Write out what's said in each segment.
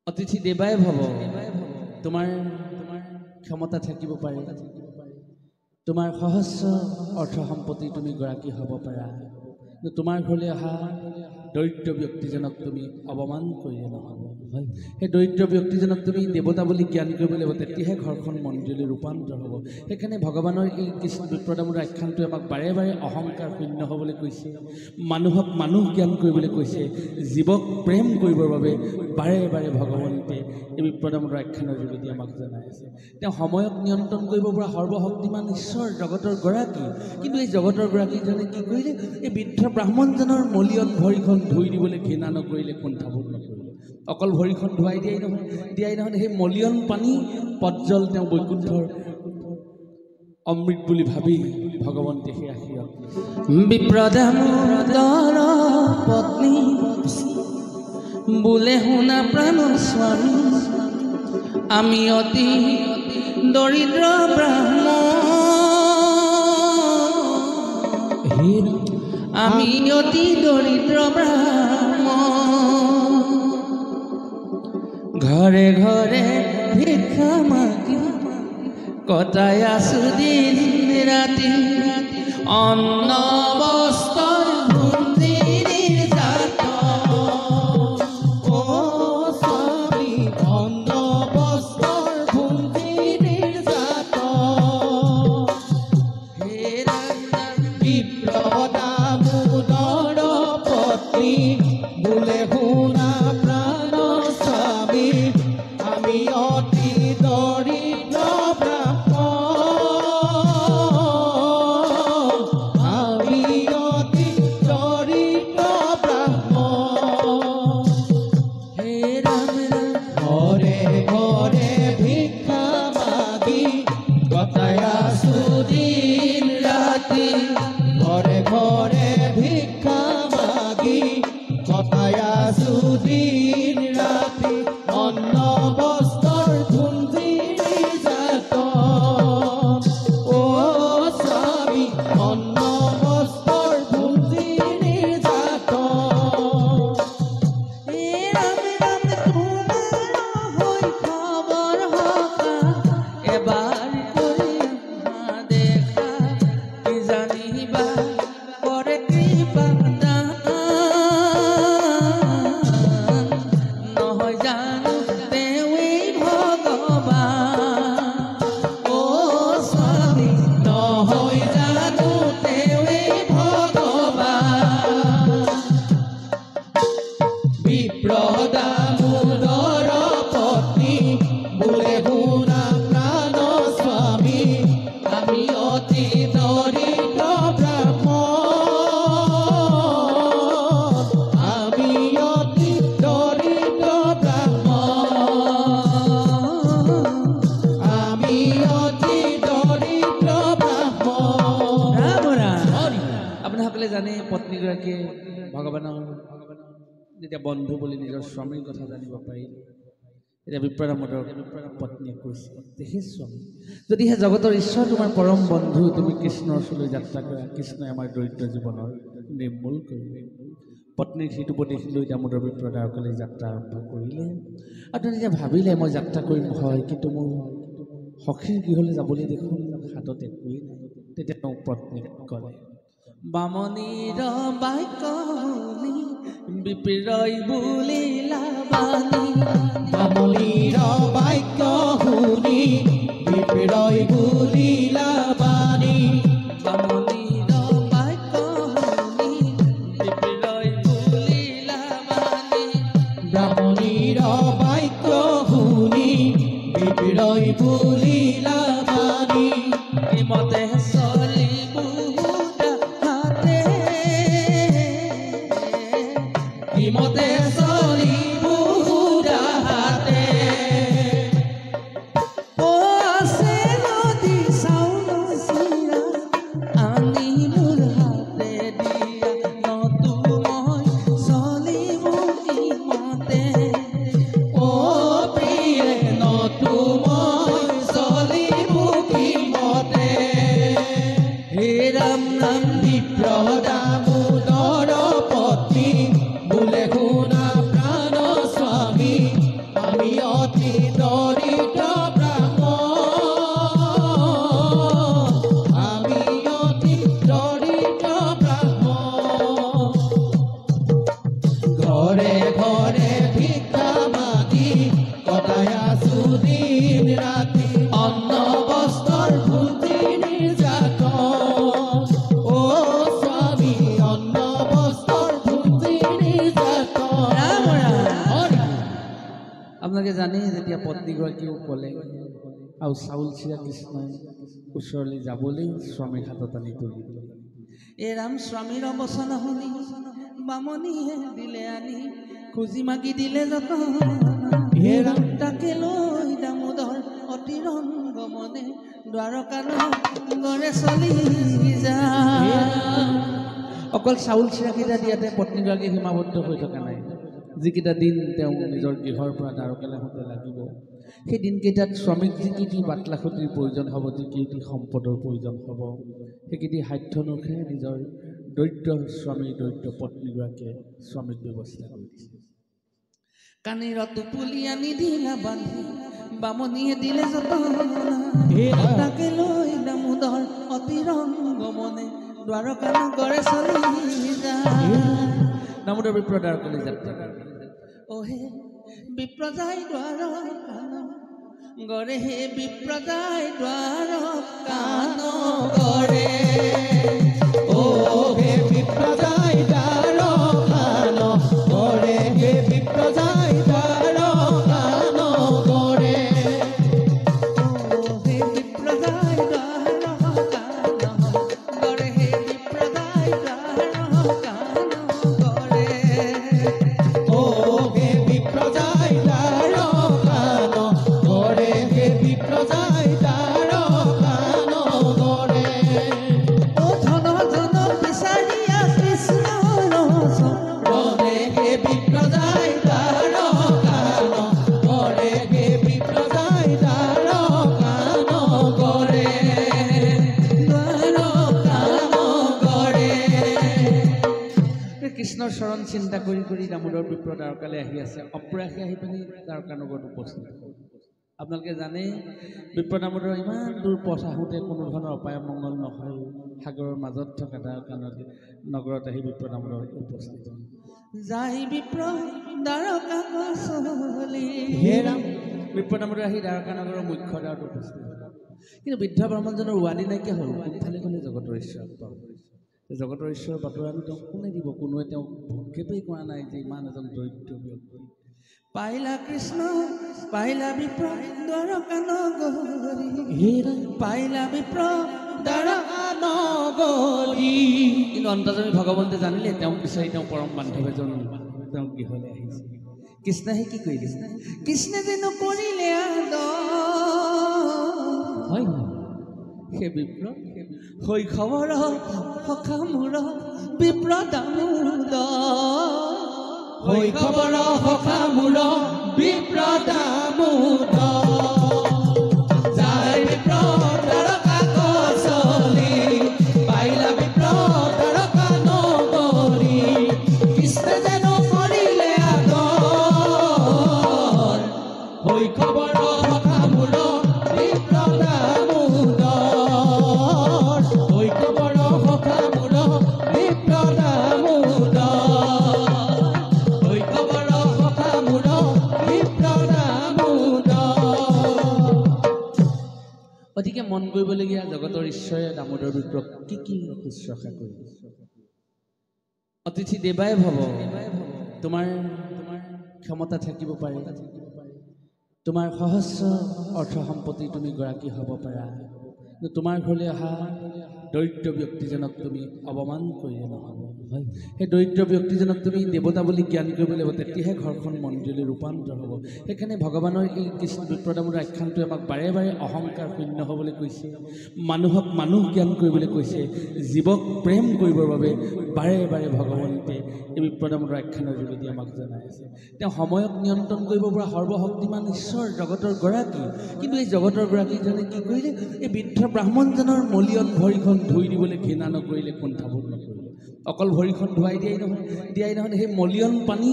অতিথি দেৱাই ভৱ তোমাৰ ক্ষমতা থাকিব পাৰে তোমাৰ সহস্ৰ অৰ্থ সম্পত্তি তুমি গৰাকী হ'ব পাৰা কিন্তু তোমাৰ ঘৰলৈ অহা দৰিদ্ৰ ব্যক্তিজনক তুমি অপমান কৰিলে নহ'ব সেই দৰিদ্ৰ ব্যক্তিজনক তুমি দেৱতা বুলি জ্ঞান কৰিব লাগিব তেতিয়াহে ঘৰখন মন্দিৰলৈ ৰূপান্তৰ হ'ব সেইকাৰণে ভগৱানৰ এই কৃষ্ণ বিপ্ৰদামৰ আখ্যানটোৱে আমাক বাৰে বাৰে অহংকাৰ শূন্য হ'বলৈ কৈছে মানুহক মানুহ জ্ঞান কৰিবলৈ কৈছে জীৱক প্ৰেম কৰিবৰ বাবে বাৰে বাৰে ভগৱন্তে এই বিপ্ৰদামৰ আখ্যানৰ যোগেদি আমাক জনাই আছে তেওঁ সময়ক নিয়ন্ত্ৰণ কৰিব পৰা সৰ্বশক্তিমান ঈশ্বৰ জগতৰ গৰাকী কিন্তু এই জগতৰ গৰাকীজনে কি কৰিলে এই বৃদ্ধ ব্ৰাহ্মণজনৰ মলিয়ন ভৰিখন ধুই দিবলৈ ঘৃণা নকৰিলে কুণ্ঠাবোধ নকৰিলে অকল ভৰিখন ধুৱাই দিয়াই নহয় সেই মলিয়ন পানী পজ্জল তেওঁ বৈকুণ্ঠৰ অমৃত বুলি ভাবি ভগৱন্তে সেই আশীৰ্বাদ বিপ্ৰদামৰ পত্নী বোলে শুনা প্ৰাণ স্বামী আমি অতি দৰিদ্ৰ ব্ৰাহ্মণ আমি অতি দৰিদ্ৰ ব্ৰাহ্মণ ঘৰে ঘৰে ভিক্ষা মাগি কটাই আছো দিন ৰাতি অন্ন বস্ত্ৰ যেতিয়া বন্ধু বুলি নিজৰ স্বামীৰ কথা জানিব পাৰিলে এতিয়া বিপ্ৰদামৰ পত্নীয়ে কৈছে দেখিছ স্বামী যদিহে জগতৰ ঈশ্বৰ তোমাৰ পৰম বন্ধু তুমি কৃষ্ণৰ ওচৰলৈ যাত্ৰা কৰা কৃষ্ণই আমাৰ দৰিদ্ৰ জীৱনৰ নিৰ্মূল কৰিব পত্নীৰ সেইটো উপদেশ লৈ দামোদৰ বিপ্ৰদাৰ অকলে যাত্ৰা আৰম্ভ কৰিলে আৰু তেওঁ যেতিয়া ভাবিলে মই যাত্ৰা কৰিম হয় কিন্তু মোৰ সখীৰ গৃহলৈ যাবলৈ দেখোন হাতত একোৱেই নাই তেতিয়া তেওঁ পত্নীক ক'লে বামনীৰ বাক্য বিপ্ৰয় বুলিলা বাণী বামনীৰ বাক্য শুনি বিপ্ৰয় বুলিলা বাণী বামনীৰ বাক্য শুনি বিপ্ৰয় বুলিলা বাণী বামনীৰ বাক্য শুনি বিপ্ৰয় বুলিলা বাণী মতে মতে চলি বুঢ়াতে অ আছে নদী চাউল চিৰা আনি মোৰ হাতে দিয়া নতু মই চলিব কি মতে অ প্ৰিয়ে নতু মই চলিব আপোনালোকে জানেই যেতিয়া পত্নীগৰাকীও ক'লে আৰু চাউল চিৰা কৃষ্ণই ওচৰলৈ যাবলৈ স্বামীৰ হাতত আনি তুলি দিলে। এই ৰাম স্বামীৰ বচন শুনি বামনীয়ে দিলে আনি খুজি মাগি দিলে যতন হে ৰাম তাকে লৈ দামোদৰ অতি ৰংগ মনে দ্বাৰকানগৰে চলি যায়। অকল চাউল চিৰাকেইটা দিয়াতে পত্নীগৰাকী সীমাবদ্ধ হৈ থকা নাই। যিকেইটা দিন তেওঁ নিজৰ গৃহৰ পৰা দ্বাৰকালৈ আহোঁতে লাগিব, সেই দিনকেইটাত স্বামীক যিকেইটি বাটলাখতিৰ প্ৰয়োজন হ'ব, যিকেইটি সম্পদৰ প্ৰয়োজন হ'ব, সেইকেইটি সাধ্য অনুসাৰে নিজৰ দৰিদ্ৰ স্বামীৰ দৰিদ্ৰ পত্নীগৰাকীয়ে স্বামীক ব্যৱস্থা কৰি দিছে। কাণীৰত পুলি আনি দিলা বান্ধি বামনীয়ে দিলে যতন তাকে লৈ দামোদৰ অতি ৰংগ মনে দ্বাৰকানগৰে চলি যায়। দামোদৰ বিপ্ৰ দ্বাৰকালৈ যাত্ৰা অহে বিপ্ৰ যায় দ্বাৰকানগৰে হে বিপ্ৰ যায় দ্বাৰকানগৰে ও হে বিপ্ৰ যায় দ্বাৰকানগৰে হে বিপ্ৰ যায় দ্বাৰকানগৰে ও হে বিপ্ৰ যায় দ্বাৰকানগৰে হে বিপ্ৰ যায় দ্বাৰকানগৰে ও হে বিপ্ৰ যায় দ্বাৰকানগৰে হে বিপ্ৰ যায় দ্বাৰকানগৰে ও ধন ধন বিচাৰিয়া কৃষ্ণৰ গৰে হে বিপ্ৰ যায় দ্বাৰকানগৰে হে বিপ্ৰ যায় দ্বাৰকানগৰে দ্বাৰকানগৰে কৃষ্ণৰ চৰণ চিন্তা কৰি কৰি দামোদৰ বিপ্ৰ দ্বাৰকালৈ আহি আছে। অপ্ৰয়াসে আহি পিনি দ্বাৰকানগৰত উপস্থিত হ'ল। আপোনালোকে জানে বিপ্ৰ দামোদৰ ইমান দূৰ পথ আহোঁতে কোনো ধৰণৰ অপায় মংগল নহয়। সাগৰৰ মাজত থকা দ্বাৰকানগৰত আহি বিপ্ৰ দামোদৰ উপস্থিত হ'ল। যাই বিপ্ৰ দ্বাৰকাগছলি হে ৰাম বিপ্ৰ দামোদৰ আহি দ্বাৰকানগৰৰ মুখ্য দ্বাৰত উপস্থিত হ'ল। কিন্তু বৃদ্ধ ব্ৰাহ্মণজনৰ উৱাদি নাইকিয়া হ'ল। কোনফালে গ'লে জগতৰ ঈশ্বৰ পাব? জগতৰ ঈশ্বৰৰ বাতৰানো তেওঁক কোনে দিব? কোনোৱে তেওঁক ভক্ষেপেই কৰা নাই যে ইমান এজন দৰিদ্ৰ ব্যক্তি। পাইলা কৃষ্ণ পাইলা বিপ্ৰ দ্বাৰকানগৰী পাইলা বিপ্ৰ দ্বাৰকানগৰী কিন্তু অন্তৰ্যামী ভগৱন্তে জানিলে তেওঁক বিচাৰি তেওঁ পৰম বান্ধৱ এজন তেওঁক গৃহলৈ আহিছে। কৃষ্ণই কি কৰিলে? কৃষ্ণে যে নকৰিলে হয় সেই বিপ্ৰ শৈশৱৰ সখা মোৰ বিপ্ৰ দামোদৰ শৈশৱৰ সখা মোৰ বিপ্ৰ দামোদৰ যায় বিপ্ৰ দ্বাৰকাগছলি পাইলা বিপ্ৰ দ্বাৰকানগৰী কৃষ্ণে যে নকৰিলে আগৰ শৈশৱৰ সখা মোৰ বিপ্ৰ দামোদৰ শৈশৱৰ সখা মোৰ বিপ্ৰ দামোদৰ শৈশৱৰ সখা মোৰ বিপ্ৰ দামোদৰ। গতিকে মন কৰিবলগীয়া জগতৰ ঈশ্বৰে দামোদৰ বিপ্ৰক কি কি শুশ্ৰূষা কৰিলে। অতিথি দেৱাই ভৱ, তোমাৰ ক্ষমতা থাকিব পাৰে, তোমাৰ সহস্ৰ অৰ্থ সম্পত্তি তুমি গৰাকী হ'ব পাৰা, কিন্তু তোমাৰ ঘৰলৈ অহা দৰিদ্ৰ ব্যক্তিজনক তুমি অপমান কৰিলে নহ'ব। সেই দৰিদ্ৰ ব্যক্তিজনক তুমি দেৱতা বুলি জ্ঞান কৰিব লাগিব, তেতিয়াহে ঘৰখন মন্দিৰলৈ ৰূপান্তৰ হ'ব। সেইকাৰণে ভগৱানৰ এই কৃষ্ণ বিপ্ৰ দামোদৰ আখ্যানটোৱে আমাক বাৰে বাৰে অহংকাৰ শূন্য হ'বলৈ কৈছে, মানুহক মানুহ জ্ঞান কৰিবলৈ কৈছে, জীৱক প্ৰেম কৰিবৰ বাবে বাৰে বাৰে ভগৱন্তে এই বিপ্ৰ দামোদৰ আখ্যানৰ যোগেদি আমাক জনাই আছে। তেওঁ সময়ক নিয়ন্ত্ৰণ কৰিব পৰা সৰ্বশক্তিমান ঈশ্বৰ, জগতৰ গৰাকী। কিন্তু এই জগতৰ গৰাকীজনে কি কৰিলে? এই বৃদ্ধ ব্ৰাহ্মণজনৰ মলিয়ন ভৰিখন ধুই দিবলৈ ঘৃণা নকৰিলে, কুণ্ঠাবোধ নকৰিলে। অকল ভৰিখন ধুৱাই দিয়াই নহয়, সেই মলিয়ন পানী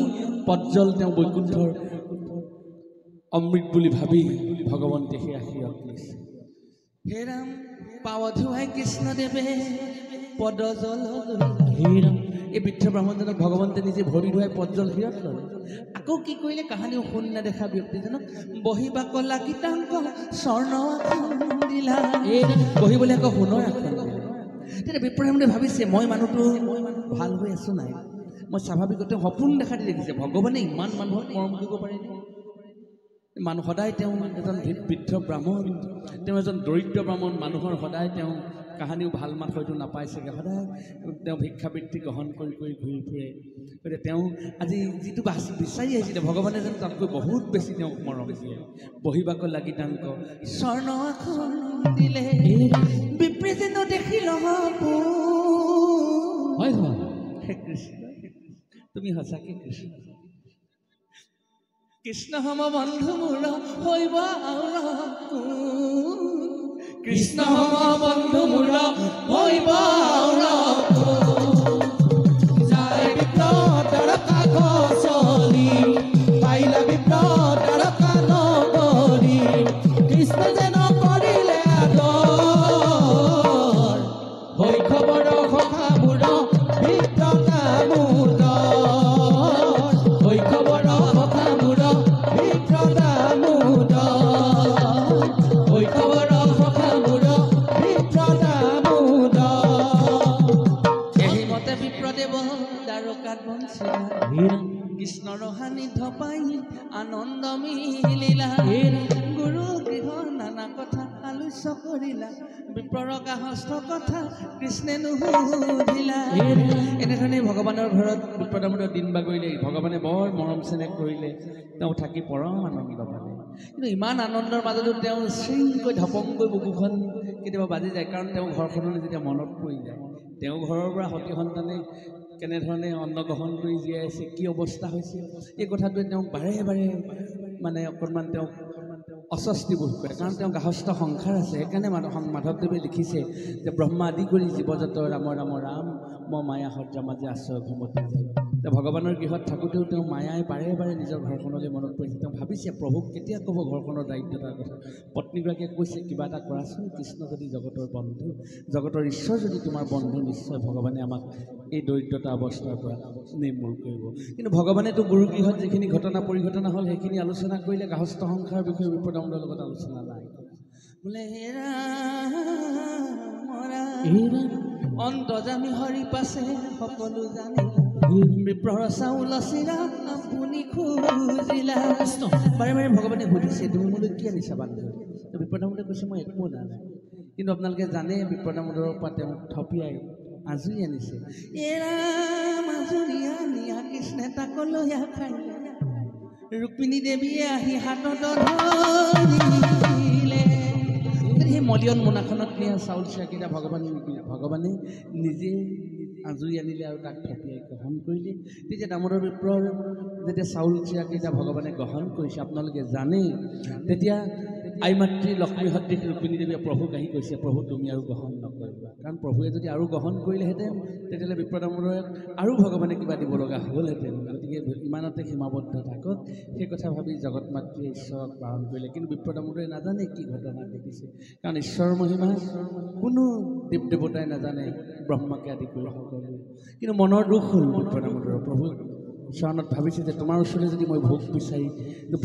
পজ্জল তেওঁ বৈকুণ্ঠৰ অমৃত বুলি ভাবি ভগৱন্তে সেই আশীৰ্বাদ লৈছে। হে ৰাম পাৱ ধুৱাই কৃষ্ণদেৱে পদজল হে ৰাম। এই বৃদ্ধ ব্ৰাহ্মণজনক ভগৱন্তে নিজে ভৰি ধুৱাই পজ্জল হীৰত ল'লে। আকৌ কি কৰিলে? কাহানিও শুন নেদেখা ব্যক্তিজনক বহিবা কলা গীতাংক স্বৰ্ণ দিলা। বহিবলৈ আকৌ সোণৰ আসন দিলা। তেতিয়া বিপ্ৰদামে ভাবিছে মই মানুহটো ভাল হৈ আছো নাই, মই স্বাভাৱিকতে সপোন দেখা দি দেখিছে ভগৱানে ইমান মানুহক মৰম কৰিব পাৰেনে? মানুহ সদায় তেওঁ এজন বৃদ্ধ ব্ৰাহ্মণ, তেওঁ এজন দৰিদ্ৰ ব্ৰাহ্মণ, মানুহৰ সদায় তেওঁ কাহানিও ভাল মাত হয়তো নাপায় চাগে, সদায় তেওঁ ভিক্ষাবৃত্তি গ্ৰহণ কৰি কৰি ঘূৰি ফুৰে। গতিকে তেওঁ আজি যিটো বিচাৰি আহিছিলে ভগৱানে যেন তাতকৈ বহুত বেছি তেওঁক মৰম দিয়ে। বহিবাক লাগি তাংক স্বৰ্ণ এখন দিলে বিপ্ৰে যেন দেখিল হয় হয় হে কৃষ্ণ, তুমি সঁচাকে কৃষ্ণ। কৃষ্ণ সম বন্ধু মোৰ হৈব কৃষ্ণ বন্ধু মূৰ হৈব যায় বিপ্ৰ তাৰকা গছলি পাইলা বিপ্ৰ তাৰকা নগৰী কৃষ্ণ যেন কৰিলে আদৰ হৈ খবৰ সখা মূৰ বিপ্ৰ দামোদৰ হৈ খবৰ সখা মূৰ বিপ্ৰ দামোদৰ হৈ খবৰ সখা মূৰ বিপ্ৰ দামোদৰ। এই মতে বিপ্ৰদেৱ দ্বাৰকাত বঞ্চিলা কৃষ্ণৰ সান্নিধ্য পাই আনন্দ মিলিলা। গুৰু গৃহ নানা কথা আলোচ্য কৰিলা বিপ্ৰৰ গাহস্থ কথা কৃষ্ণে নুসুধিলা। এনেধৰণে ভগৱানৰ ঘৰত বিপ্ৰ দামোদৰ দিন বাগৰিলে। ভগৱানে বৰ মৰম চেনেহ কৰিলে, তেওঁ থাকি পৰম আনন্দ পালে। কিন্তু ইমান আনন্দৰ মাজতো তেওঁ চিংকৈ ধপংকৈ বুকুখন কেতিয়াবা বাজি যায়, কাৰণ তেওঁ ঘৰখনলৈ যেতিয়া মনত পৰি যায় তেওঁ ঘৰৰ পৰা সতী সন্তানে কেনেধৰণে অন্ন গ্ৰহণ কৰি জীয়াই আছে, কি অৱস্থা হৈছে, এই কথাটোৱে তেওঁক বাৰে বাৰে মানে অকণমান তেওঁক অস্বস্তি বোধ কৰে। কাৰণ তেওঁ গাহস্থ সংসাৰ আছে। সেইকাৰণে মাধৱদেৱে লিখিছে যে ব্ৰহ্মা আদি কৰি জীৱজত ৰাম ৰাম ৰাম মই মায়া সজ্জা মাজে আশ্ৰয় ঘুমতি যায়। তেওঁ ভগৱানৰ গৃহত থাকোঁতেও তেওঁ মায়াই বাৰে বাৰে নিজৰ ঘৰখনলৈ মনত পৰিছে। তেওঁ ভাবিছে প্ৰভুক কেতিয়া ক'ব ঘৰখনৰ দায়িত্বতাৰ কথা। পত্নীগৰাকীয়ে কৈছে কিবা এটা কৰাচোন, কৃষ্ণ যদি জগতৰ বন্ধু, জগতৰ ঈশ্বৰ যদি তোমাৰ বন্ধু, নিশ্চয় ভগৱানে আমাক এই দৰিদ্ৰতা অৱস্থাৰ পৰা নিৰ্মূল কৰিব। কিন্তু ভগৱানেতো গুৰুগৃহত যিখিনি ঘটনা পৰিঘটনা হ'ল সেইখিনি আলোচনা কৰিলে, গাহস্থ সংসাৰৰ বিষয়ে বিপ্ৰ দামোদৰৰ লগত আলোচনা নাই। বোলে হেৰা অন্তৰ্যামী হৰি পাছে সকলো জানিলা বিপ্ৰৰ চাউল চিৰা আপুনি খুজিলা। বাৰে বাৰে ভগৱানে সুধিছে তুমি মোলৈ কি আনিছা বান্ধৱী? বিপ্ৰ দামোদৰে কৈছে মই একো অনা নাই। কিন্তু আপোনালোকে জানে বিপ্ৰ দামোদৰৰ পৰা তেওঁ থপিয়াই আজৰি আনিছে। এৰা মাজুৰিয়া নিয়া কৃষ্ণে তাকলৈয়া খাইলে ৰুক্মিণী দেৱীয়ে আহি হাতত ধৰিলে। সেই মলিয়ন মোনাখনত নিয়া চাউল চিৰাকেইটা ভগৱানে নিজে আজৰি আনিলে আৰু তাক থপিয়াই গ্ৰহণ কৰিলে। তেতিয়া দামোদৰ বিপ্ৰৰ যেতিয়া চাউল চিৰাকেইটা ভগৱানে গ্ৰহণ কৰিছে আপোনালোকে জানেই, তেতিয়া আই মাতৃ লক্ষ্মী সদৃশ ৰুক্মিণী দেৱীয়ে প্ৰভুক আহি কৈছে প্ৰভু তুমি আৰু গ্ৰহণ নকৰিবা। কাৰণ প্ৰভুৱে যদি আৰু গ্ৰহণ কৰিলেহেঁতেন তেতিয়াহ'লে বিপ্ৰ দামোদৰক আৰু ভগৱানে কিবা দিব লগা হ'লহেঁতেন। গতিকে ইমানতে সীমাবদ্ধ থাকক সেই কথা ভাবি জগত মাতৃয়ে ঈশ্বৰক পালন কৰিলে। কিন্তু বিপ্ৰ দামোদৰে নাজানে কি ঘটনা দেখিছে, কাৰণ ঈশ্বৰৰ মহিমা কোনো দেৱ দেৱতাই নাজানে, ব্ৰহ্মাকে আদি কৰি সকলোৱে। কিন্তু মনৰ দুখ হ'ল বিপ্ৰ দামোদৰৰ। প্ৰভু চৰণত ভাবিছে যে তোমাৰ ওচৰলৈ যদি মই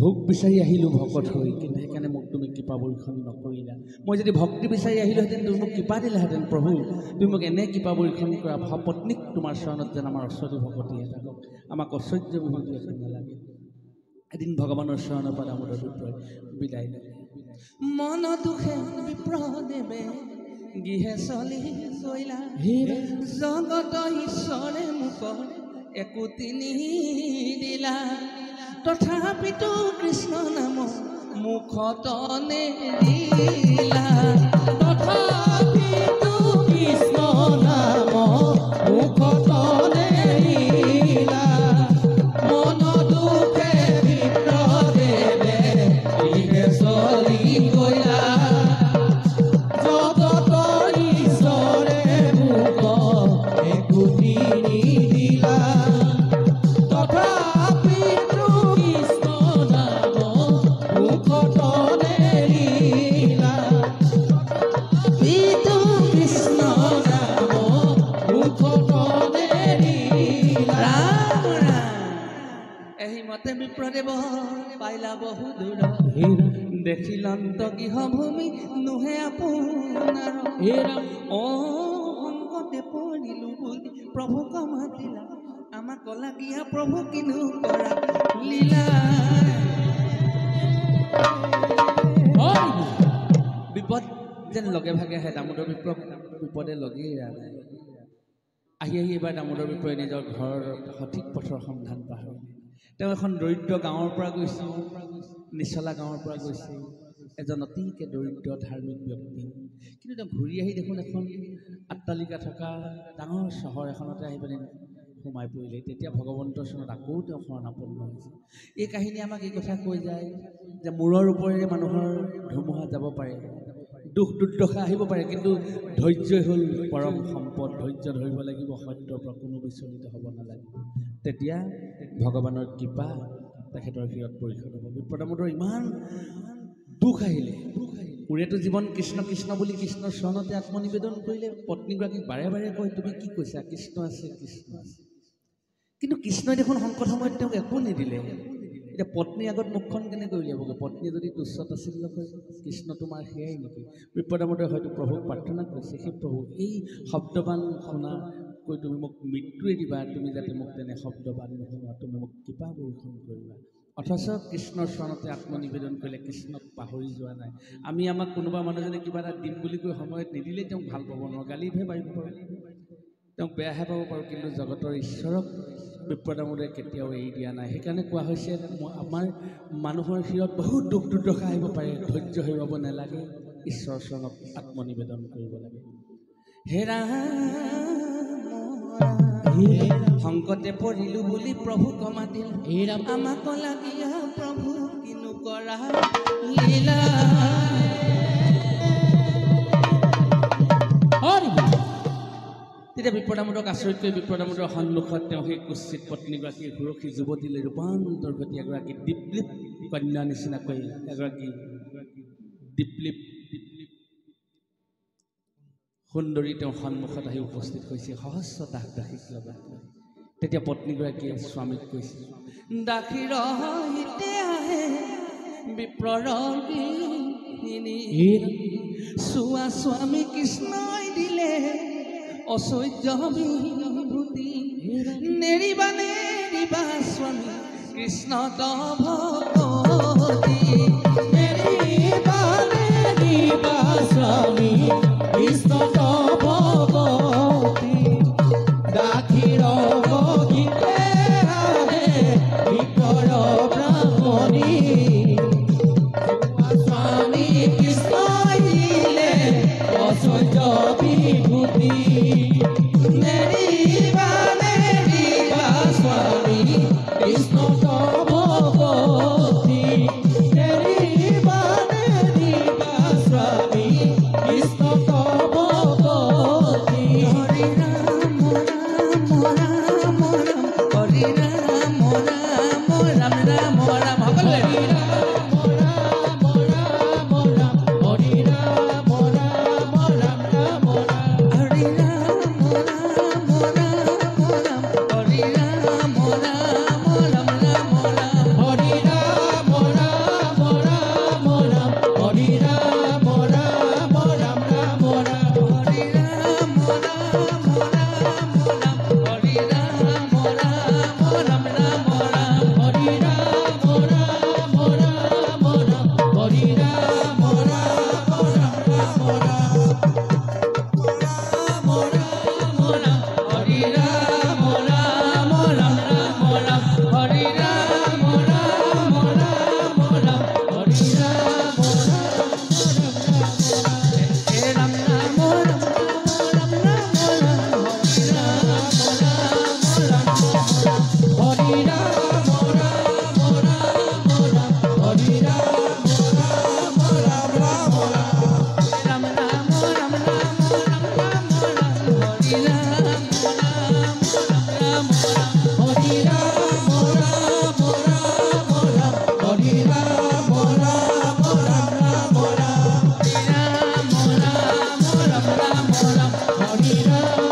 ভোগ বিচাৰি আহিলোঁ ভকত হৈ, কিন্তু সেইকাৰণে মোক তুমি কৃপা বৰ্ষণ নকৰিলা। মই যদি ভক্তি বিচাৰি আহিলোহেঁতেন তুমি মোক কৃপা দিলাহেঁতেন। প্ৰভু তুমি মোক এনে কৃপা বৰ্ষণ কৰা, ভপত্নীক তোমাৰ চৰণত যেন আমাৰ ঐশ্বৰ্য ভকতিয়ে থাকক, আমাক ঐশ্বৰ্য বিভূতি একো নালাগে। এদিন ভগৱানৰ চৰণৰ পৰা দামোদৰ বিপ্ৰই বিদায় ল'লে। মন দুখে বিপ্ৰদেৱে গৃহে চলি গৈলা জগত ঈশ্বৰে মোক একো তিনি দিলা। তথাপিতো কৃষ্ণ নাম মুখত নেৰিলা। তথাপিতো কৃষ্ণ নাম মুখত নেৰিলা। মন দুখে বিপ্ৰদেৱে গৃহে চলি গৈলা জগতৰ ঈশ্বৰে মোক একো তিনি দিলা। তথাপিতো কৃষ্ণ নাম মুখত নেৰিলা। পিতু কৃষ্ণ নাম মুখত নেৰিলা। ৰাম ৰাম। এই মতে বিপ্ৰদেৱ পাইলা বহু দূৰ দেখিলন্ত গৃহভূমি নোহে আপোনাৰ। অ সংকটে পৰিলো বুলি প্ৰভুক মাতিলা, আমাক লাগীয়া প্ৰভু কিনো কৰা লীলা। যেন লগে ভাগে আহে দামোদৰ বিপ্ৰক বিপদে লগেই এৰা নাই আহি এবাৰ দামোদৰ বিপ্ৰই নিজৰ ঘৰৰ সঠিক পথৰ সন্ধান পাহৰিলে তেওঁ এখন দৰিদ্ৰ গাঁৱৰ পৰা গৈছিল নিচলা গাঁৱৰ পৰা গৈছিল এজন অতিকে দৰিদ্ৰ ধাৰ্মিক ব্যক্তি কিন্তু তেওঁ ঘূৰি আহি দেখোন এখন আট্টালিকা থকা ডাঙৰ চহৰ এখনতে আহি পেলাই সোমাই পৰিলে তেতিয়া ভগৱন্তৰ চৰণত আকৌ তেওঁ শৰণাপন্ন হৈছে এই কাহিনী আমাক এই কথা কৈ যায় যে মূৰৰ ওপৰেৰে মানুহৰ ধুমুহা যাব পাৰে দুখ দুৰ্দশা আহিব পাৰে কিন্তু ধৈৰ্যই হ'ল পৰম সম্পদ ধৈৰ্য ধৰিব লাগিব সত্যৰ পৰা কোনো বিচলিত হ'ব নালাগিব তেতিয়া ভগৱানৰ কৃপা তেখেতৰ শিৰত পৰিশোধ হ'ব বিপ্ৰদামোদৰ ইমান দুখ আহিলে ওৰেতো জীৱন কৃষ্ণ কৃষ্ণ বুলি কৃষ্ণৰ চৰণতে আত্মনিবেদন কৰিলে পত্নীগৰাকীক বাৰে বাৰে কয় তুমি কি কৈছা কৃষ্ণ আছে কিন্তু কৃষ্ণই দেখোন সংকট সময়ত তেওঁক একো নিদিলে এতিয়া পত্নীৰ আগত মুখখন কেনেকৈ উলিয়াবগৈ পত্নীয়ে যদি তুচ্ছত আছিল নকয় কৃষ্ণ তোমাৰ সেয়াই নেকি বিপ্ৰদামোদৰে হয়তো প্ৰভুক প্ৰাৰ্থনা কৰিছে সেই প্ৰভু এই শব্দবান শুনা কৈ তুমি মোক মৃত্যুৱে দিবা তুমি যাতে মোক তেনে শব্দবান নোশুনোৱা তুমি মোক কৃপা বৰ্ষণ কৰিবা অথচ কৃষ্ণৰ চৰণতে আত্মনিবেদন কৰিলে কৃষ্ণক পাহৰি যোৱা নাই আমি আমাক কোনোবা মানুহজনে কিবা এটা দিম বুলি কৈ সময়ত নিদিলে তেওঁক ভাল পাব নোৱাৰোঁ গালিহে পাৰিব পাৰোঁ তেওঁক বেয়াহে পাব পাৰোঁ কিন্তু জগতৰ ঈশ্বৰক বিপ্ৰদামোদৰে কেতিয়াও এৰি দিয়া নাই সেইকাৰণে কোৱা হৈছে আমাৰ মানুহৰ শিৰত বহুত দুখ দুৰ্দশা আহিব পাৰে ধৈৰ্য হেৰুৱাব নালাগে ঈশ্বৰৰ চৰণক আত্মনিবেদন কৰিব লাগে হে ৰাম সংকটে পৰিলো বুলি প্ৰভুক মাতিল আমাক লাগিয়া প্ৰভু কিনো কৰা লীলা তেতিয়া বিপ্ৰদামোদক আচৰিত কৰি বিপ্ৰদামোদৰ সন্মুখত তেওঁ সেই কুৎসিত পত্নীগৰাকী সুৰক্ষী যুৱতীলৈ ৰূপান্তৰ ঘটি এগৰাকী দীপলিপ কন্যা নিচিনাকৈ এগৰাকী দীপলিপ সুন্দৰী তেওঁৰ সন্মুখত আহি উপস্থিত হৈছে সহস্ৰ দাস দাসীক লগত তেতিয়া পত্নীগৰাকীয়ে স্বামীক কৈছে দাসীৰ হিতে আহে বিপ্ৰৰগিনী চোৱা স্বামী কৃষ্ণই দিলে অচৈৰ্য বিভূতি নেৰিবা নেৰিবা স্বামী কৃষ্ণ ভগৱতী নেৰিবা নেৰিবা স্বামী কৃষ্ণ ভগৱতী দাসীৰ গীতে আহে বিপ্ৰৰ ব্ৰাহ্মণী স্বামী কৃষ্ণই দিলে অচৈৰ্য বিভূতি নেৰিবা নেৰিবা স্বামী কৃষ্ণ ভগৱতী নেৰিবা নেৰিবা স্বামী কৃষ্ণ ভগৱতী হৰি ৰাম ৰাম ৰাম হৰি ৰাম ৰাম ৰাম ৰাম ৰাম সকলোৱে Hare Rama